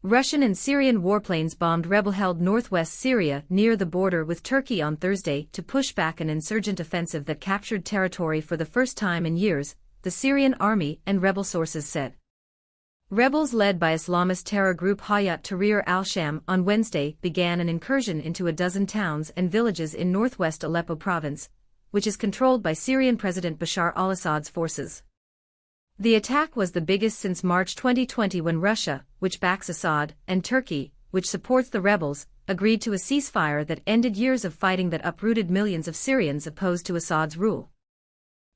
Russian and Syrian warplanes bombed rebel-held northwest Syria near the border with Turkey on Thursday to push back an insurgent offensive that captured territory for the first time in years, the Syrian army and rebel sources said. Rebels led by Islamist terror group Hayat Tahrir al-Sham on Wednesday began an incursion into a dozen towns and villages in northwest Aleppo province, which is controlled by Syrian President Bashar al-Assad's forces. The attack was the biggest since March 2020 when Russia, which backs Assad, and Turkey, which supports the rebels, agreed to a ceasefire that ended years of fighting that uprooted millions of Syrians opposed to Assad's rule.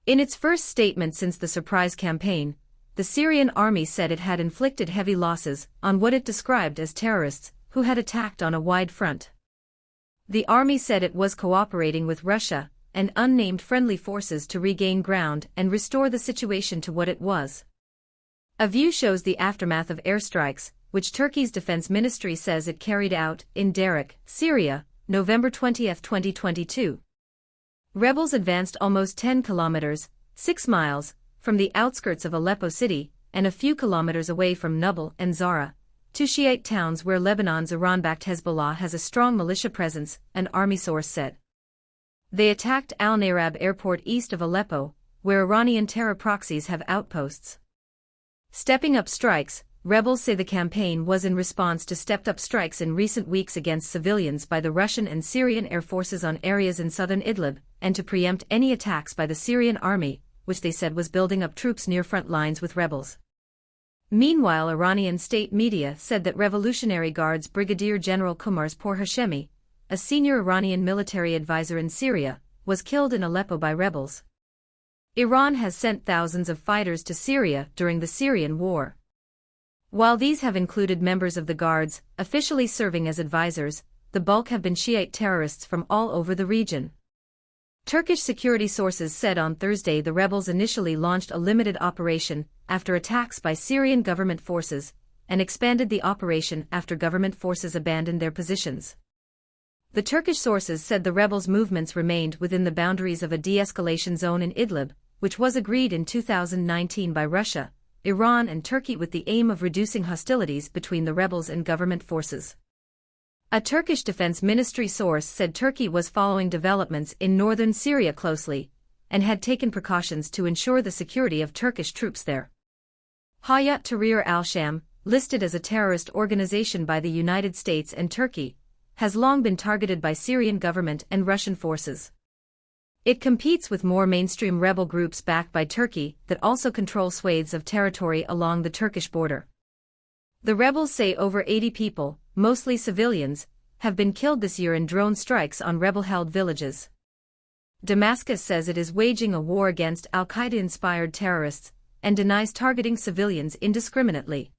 In its first statement since the surprise campaign, the Syrian army said it had inflicted heavy losses on what it described as terrorists who had attacked on a wide front. The army said it was cooperating with Russia and unnamed friendly forces to regain ground and restore the situation to what it was. A view shows the aftermath of airstrikes, which Turkey's defense ministry says it carried out in Derek, Syria, November 20, 2022. Rebels advanced almost 10 kilometers, 6 miles, from the outskirts of Aleppo city, and a few kilometers away from Nubal and Zara, two Shiite towns where Lebanon's Iran-backed Hezbollah has a strong militia presence, an army source said. They attacked al-Narab airport east of Aleppo, where Iranian terror proxies have outposts. Stepping up strikes, rebels say the campaign was in response to stepped-up strikes in recent weeks against civilians by the Russian and Syrian air forces on areas in southern Idlib, and to preempt any attacks by the Syrian army, which they said was building up troops near front lines with rebels. Meanwhile, Iranian state media said that Revolutionary Guards Brigadier General Qamar Hashemi, a senior Iranian military advisor in Syria, was killed in Aleppo by rebels. Iran has sent thousands of fighters to Syria during the Syrian war. While these have included members of the Guards, officially serving as advisors, the bulk have been Shiite terrorists from all over the region. Turkish security sources said on Thursday the rebels initially launched a limited operation after attacks by Syrian government forces, and expanded the operation after government forces abandoned their positions. The Turkish sources said the rebels' movements remained within the boundaries of a de-escalation zone in Idlib, which was agreed in 2019 by Russia, Iran and Turkey with the aim of reducing hostilities between the rebels and government forces. A Turkish defense ministry source said Turkey was following developments in northern Syria closely, and had taken precautions to ensure the security of Turkish troops there. Hayat Tahrir al-Sham, listed as a terrorist organization by the United States and Turkey, has long been targeted by Syrian government and Russian forces. It competes with more mainstream rebel groups backed by Turkey that also control swathes of territory along the Turkish border. The rebels say over 80 people, mostly civilians, have been killed this year in drone strikes on rebel-held villages. Damascus says it is waging a war against al-Qaeda-inspired terrorists and denies targeting civilians indiscriminately.